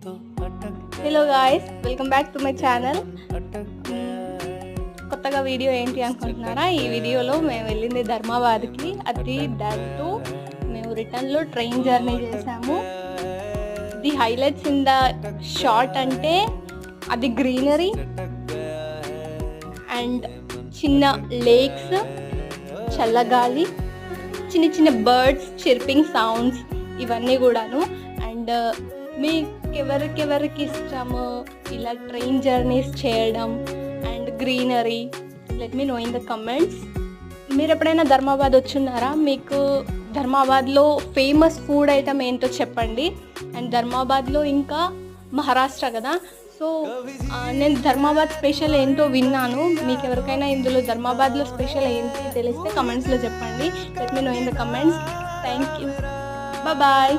Hello guys, welcome back to my channel. కొత్తగా video ఏంటి అనుకుంటున్నారా? ఈ వీడియోలో మేము వెళ్ళింది ధర్మాబాద్కి. అది దాంతో మేము రిటర్న్లో ట్రైన్ జర్నీ చేసాము. The highlights in the short అంటే అది గ్రీనరీ అండ్ చిన్న లేక్స్, చల్లగాలి, చిన్న చిన్న బర్డ్స్ చిర్పింగ్ సౌండ్స్, ఇవన్నీ కూడాను. అండ్ మీకెవరికి ఇష్టము ఇలా ట్రైన్ జర్నీస్ చేయడం and greenery? Let me know in the comments. మీరు ఎప్పుడైనా ధర్మాబాద్ వచ్చున్నారా? మీకు ధర్మాబాద్లో ఫేమస్ ఫుడ్ ఐటమ్ ఏంటో చెప్పండి. అండ్ ధర్మాబాద్లో ఇంకా మహారాష్ట్ర కదా, సో నేను ధర్మాబాద్ స్పెషల్ ఏంటో విన్నాను. మీకు ఎవరికైనా ఇందులో ధర్మాబాద్లో స్పెషల్ ఏంటి తెలిస్తే కమెంట్స్లో చెప్పండి. Let me know in the comments. Thank you, bye.